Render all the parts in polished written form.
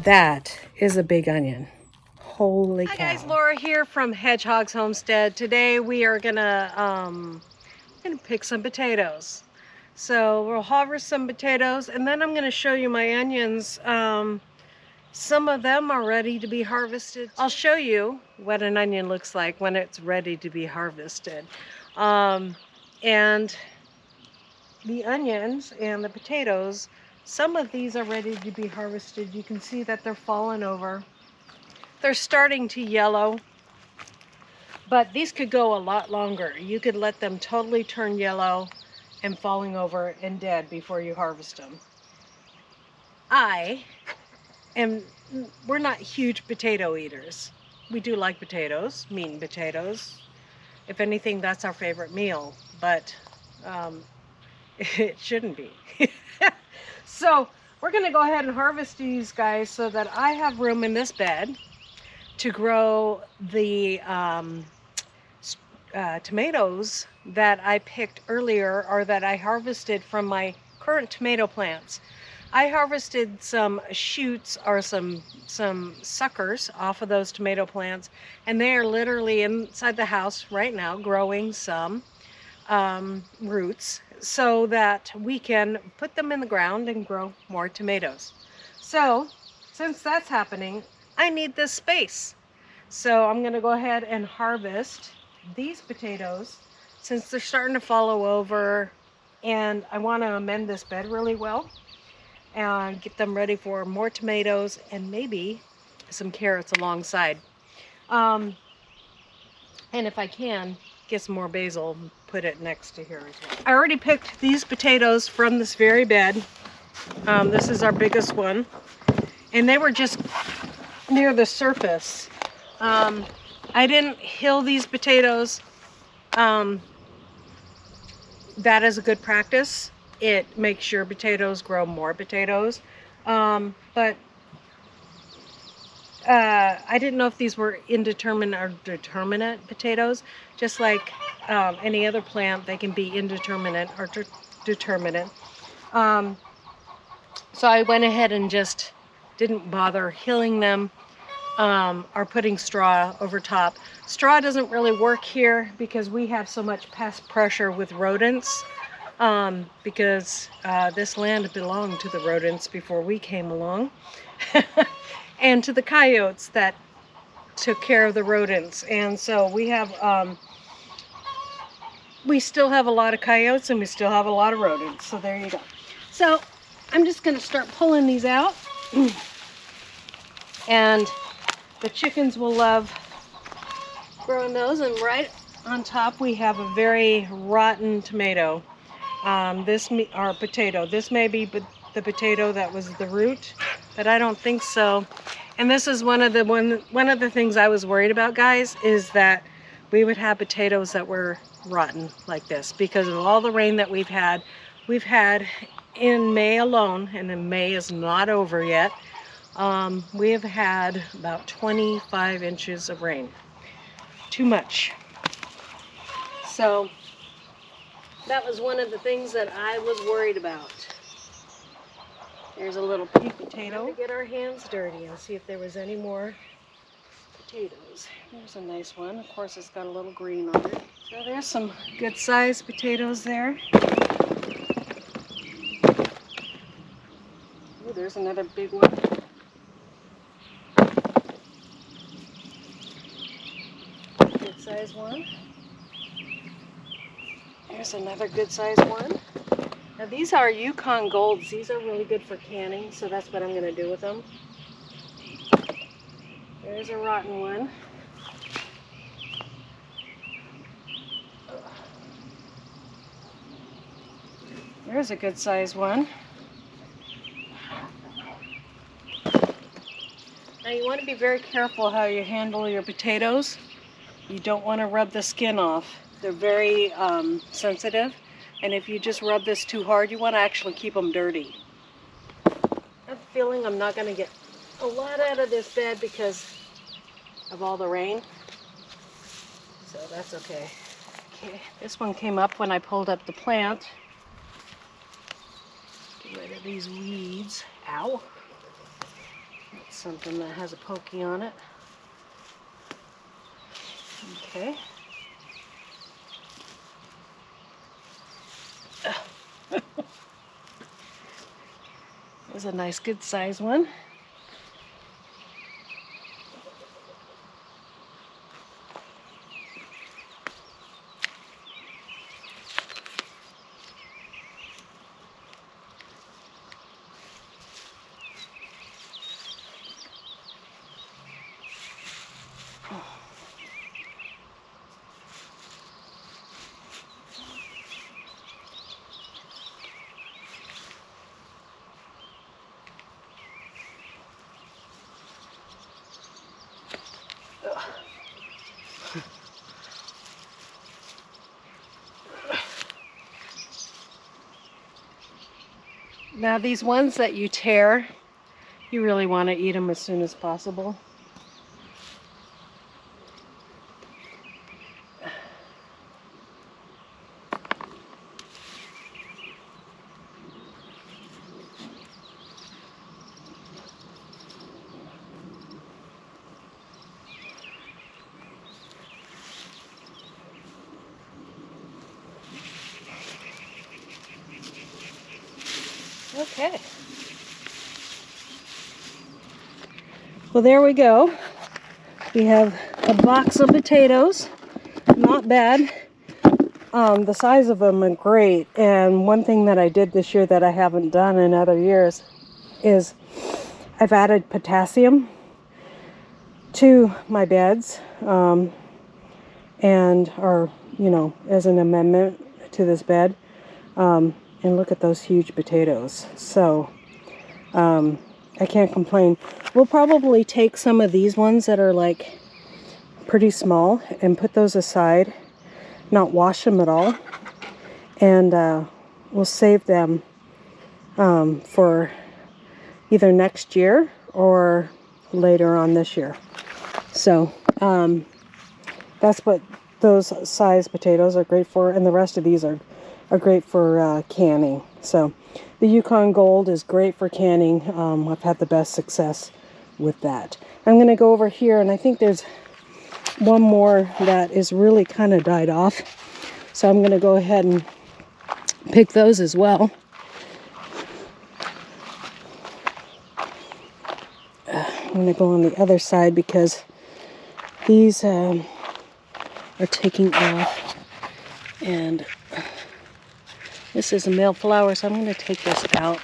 That is a big onion. Holy cow. Hi guys, Laura here from Hedgehog's Homestead. Today we are gonna pick some potatoes. So we'll harvest some potatoes and then I'm gonna show you my onions. Some of them are ready to be harvested. I'll show you what an onion looks like when it's ready to be harvested. And the onions and the potatoes, some of these are ready to be harvested. You can see that they're falling over. They're starting to yellow, but these could go a lot longer. You could let them totally turn yellow and falling over and dead before you harvest them. We're not huge potato eaters. We do like potatoes, meat and potatoes. If anything, that's our favorite meal, but it shouldn't be. So we're gonna go ahead and harvest these guys so that I have room in this bed to grow the tomatoes that I picked earlier, or that I harvested from my current tomato plants. I harvested some shoots or some suckers off of those tomato plants, and they are literally inside the house right now growing some roots so that we can put them in the ground and grow more tomatoes. So since that's happening, I need this space. So I'm gonna go ahead and harvest these potatoes since they're starting to fall over, and I want to amend this bed really well and get them ready for more tomatoes and maybe some carrots alongside. And if I can, get some more basil and put it next to here as well. I already picked these potatoes from this very bed. This is our biggest one, and they were just near the surface. I didn't hill these potatoes. That is a good practice. It makes your potatoes grow more potatoes. But I didn't know if these were indeterminate or determinate potatoes. Just like any other plant, they can be indeterminate or determinate. So I went ahead and just didn't bother hilling them. Or putting straw over top. Straw doesn't really work here because we have so much pest pressure with rodents, because this land belonged to the rodents before we came along, and to the coyotes that took care of the rodents. And so we have, we still have a lot of coyotes and we still have a lot of rodents. So there you go. So I'm just going to start pulling these out. And the chickens will love growing those. And right on top we have a very rotten tomato. Our potato. This may be the potato that was the root, but I don't think so. And this is one of the things I was worried about, guys, is that we would have potatoes that were rotten like this because of all the rain that we've had. We've had in May alone, and then May is not over yet. We have had about 25 inches of rain. Too much. So that was one of the things that I was worried about. There's a little pea potato. To get our hands dirty and see if there was any more potatoes. There's a nice one. Of course, it's got a little green on it. So there's some good sized potatoes there. Ooh, there's another big one. Good size one. There's another good size one. Now these are Yukon Golds. These are really good for canning, so that's what I'm going to do with them. There's a rotten one. There's a good size one. Now you want to be very careful how you handle your potatoes. You don't want to rub the skin off. They're very sensitive, and if you just rub this too hard, you want to actually keep them dirty. I have a feeling I'm not going to get a lot out of this bed because of all the rain, so that's okay. Okay, this one came up when I pulled up the plant. Get rid of these weeds. Ow. That's something that has a pokey on it. Okay. There's a nice good size one. Now these ones that you tear, you really want to eat them as soon as possible. Okay. Well, there we go. We have a box of potatoes. Not bad. The size of them are great. And one thing that I did this year that I haven't done in other years is I've added potassium to my beds, and or as an amendment to this bed. And look at those huge potatoes. So I can't complain. We'll probably take some of these ones that are like pretty small and put those aside, not wash them at all, and we'll save them for either next year or later on this year. So that's what those size potatoes are great for, and the rest of these are great for canning. So the Yukon Gold is great for canning. I've had the best success with that. I'm going to go over here, and I think there's one more that is really kind of died off. So I'm going to go ahead and pick those as well. I'm going to go on the other side because these are taking off, and this is a male flower, so I'm going to take this out.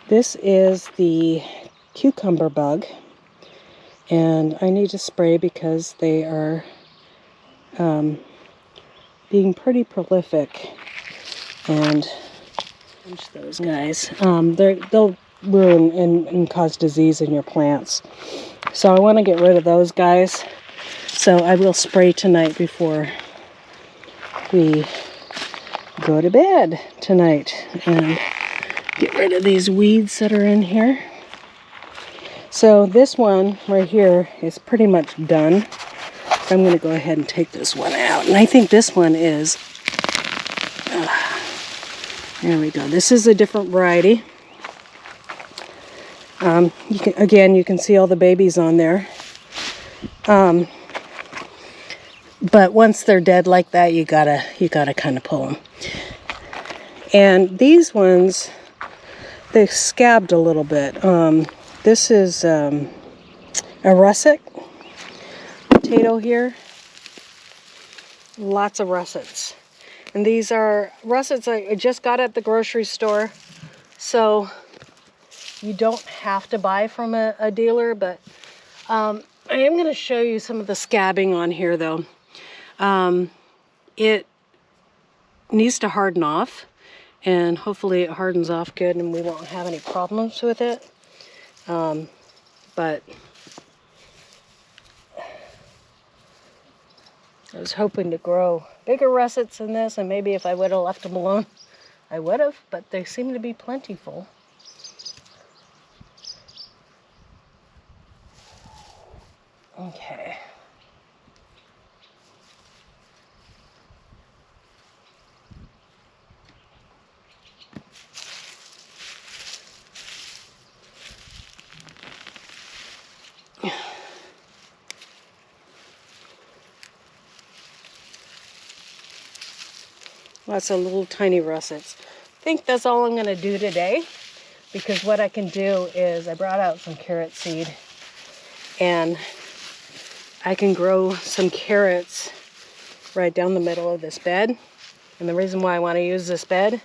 This is the cucumber bug, and I need to spray because they are being pretty prolific. And those guys, they'll ruin and cause disease in your plants. So I want to get rid of those guys. So I will spray tonight before we go to bed tonight and get rid of these weeds that are in here. So this one right here is pretty much done. I'm going to go ahead and take this one out. And I think this one is, there we go. This is a different variety. You can see all the babies on there. But once they're dead like that, you gotta kind of pull them. And these ones, they scabbed a little bit. This is a russet potato here. Lots of russets. And these are russets I just got at the grocery store. So you don't have to buy from a dealer, but I am going to show you some of the scabbing on here though. It needs to harden off, and hopefully it hardens off good and we won't have any problems with it. But I was hoping to grow bigger russets than this, and maybe if I would have left them alone, I would have, but they seem to be plentiful. Okay. Lots of little tiny russets. I think that's all I'm going to do today, because what I can do is I brought out some carrot seed, and I can grow some carrots right down the middle of this bed. And the reason why I want to use this bed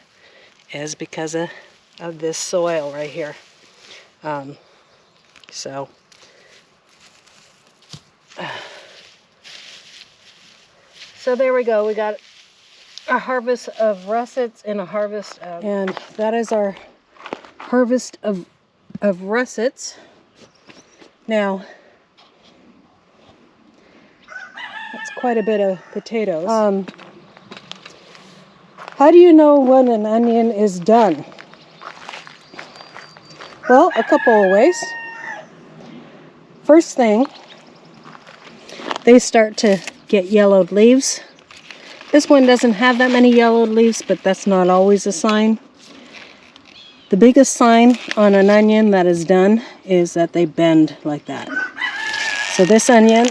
is because of this soil right here. So there we go. We got a harvest of russets and a harvest of... And that is our harvest of russets. Now, that's quite a bit of potatoes. How do you know when an onion is done? Well, a couple of ways. First thing, they start to get yellowed leaves. This one doesn't have that many yellowed leaves, but that's not always a sign. The biggest sign on an onion that is done is that they bend like that. So this onion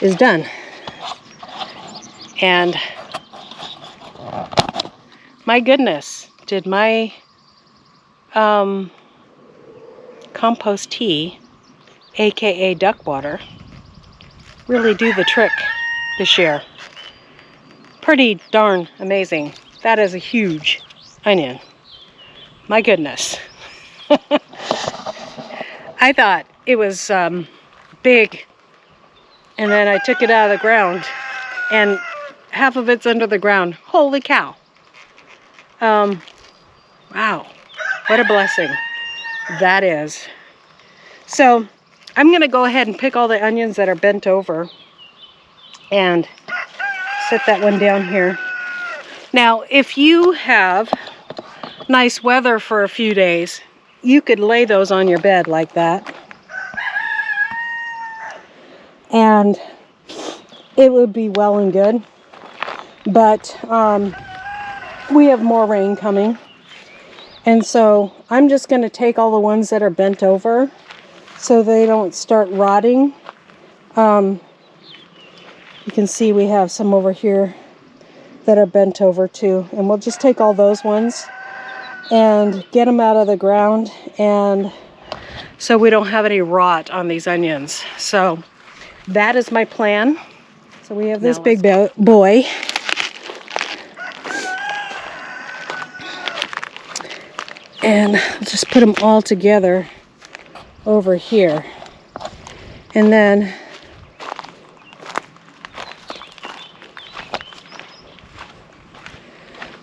is done. And my goodness, did my compost tea, aka duck water, really do the trick this year. Pretty darn amazing. That is a huge onion. My goodness. I thought it was big, and then I took it out of the ground, and half of it's under the ground. Holy cow. Wow. What a blessing that is. So I'm going to go ahead and pick all the onions that are bent over and set that one down here. Now, if you have nice weather for a few days, you could lay those on your bed like that. And it would be well and good. But we have more rain coming. And so I'm just going to take all the ones that are bent over so they don't start rotting. You can see we have some over here that are bent over too. And we'll just take all those ones and get them out of the ground, and so we don't have any rot on these onions. So that is my plan. So we have this big boy. And I'll just put them all together over here. And then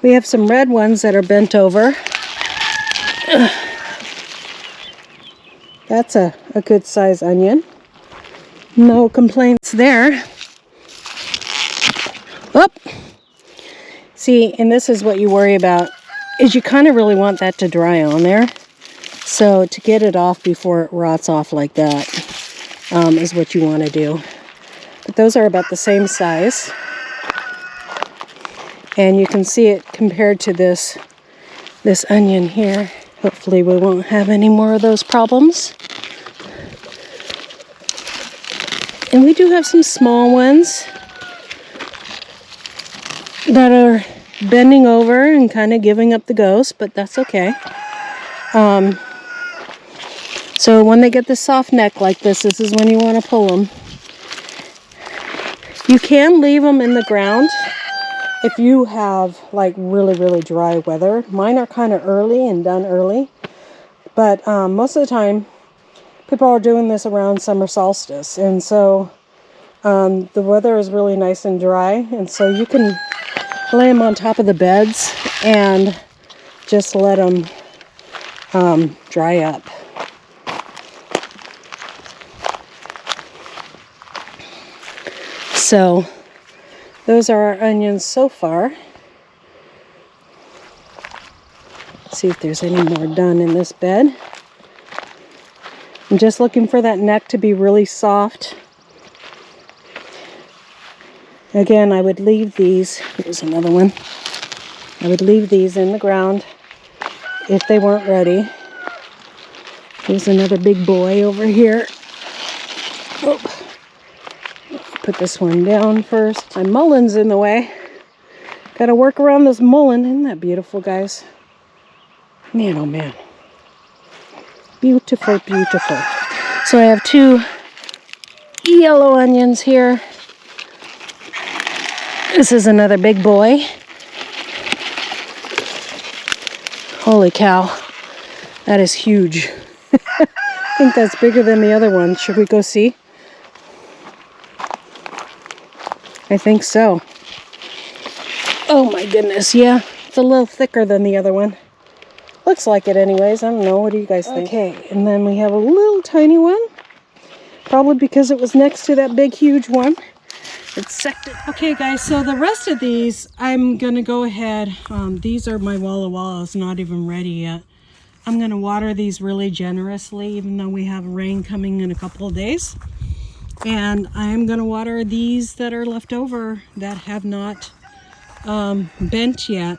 we have some red ones that are bent over. That's a good size onion. No complaints there. Oh! See, and this is what you worry about, is you kind of really want that to dry on there. So to get it off before it rots off like that is what you want to do. But those are about the same size. And you can see it compared to this onion here. Hopefully we won't have any more of those problems. And we do have some small ones that are bending over and kind of giving up the ghost, but that's okay. So when they get the soft neck like this is when you want to pull them. You can leave them in the ground if you have like really, really dry weather. Mine are kind of early and done early, but most of the time people are doing this around summer solstice, and so the weather is really nice and dry, and so you can lay them on top of the beds and just let them dry up. So those are our onions so far. Let's see if there's any more done in this bed. I'm just looking for that neck to be really soft. Again, I would leave these, here's another one. I would leave these in the ground if they weren't ready. Here's another big boy over here. Oh. put this one down first. My mullen's in the way. Gotta work around this mullen. Isn't that beautiful, guys? Man, oh man. Beautiful, beautiful. So I have 2 yellow onions here. This is another big boy. Holy cow. That is huge. I think that's bigger than the other one. Should we go see? I think so. Oh my goodness, yeah. It's a little thicker than the other one. Looks like it anyways. I don't know. What do you guys think? Okay, and then we have a little tiny one. Probably because it was next to that big huge one. It's sected. Okay guys, so the rest of these, I'm going to go ahead. These are my Walla Wallas, not even ready yet. I'm going to water these really generously, even though we have rain coming in a couple of days. And I'm going to water these that are left over that have not bent yet.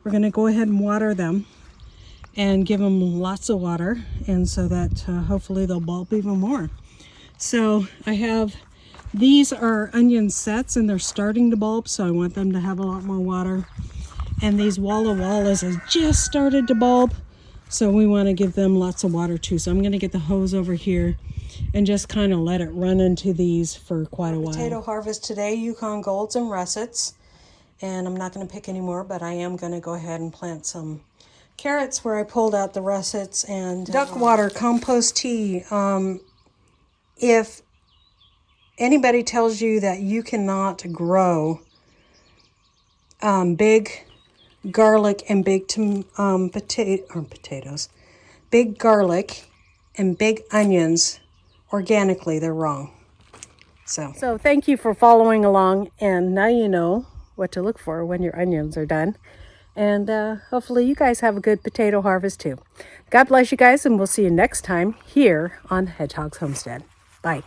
We're going to go ahead and water them and give them lots of water, and so that hopefully they'll bulb even more. So I have, these are onion sets and they're starting to bulb, so I want them to have a lot more water. And these Walla Wallas have just started to bulb, so we want to give them lots of water too. So I'm going to get the hose over here and just kind of let it run into these for quite a while. Potato harvest today, Yukon Golds and Russets. And I'm not going to pick any more, but I am going to go ahead and plant some carrots where I pulled out the russets and duck water, compost tea. If anybody tells you that you cannot grow big garlic and big potatoes, big garlic and big onions organically, they're wrong. So thank you for following along, and now you know what to look for when your onions are done. And hopefully you guys have a good potato harvest too. God bless you guys, and we'll see you next time here on Hedgehog's Homestead. Bye.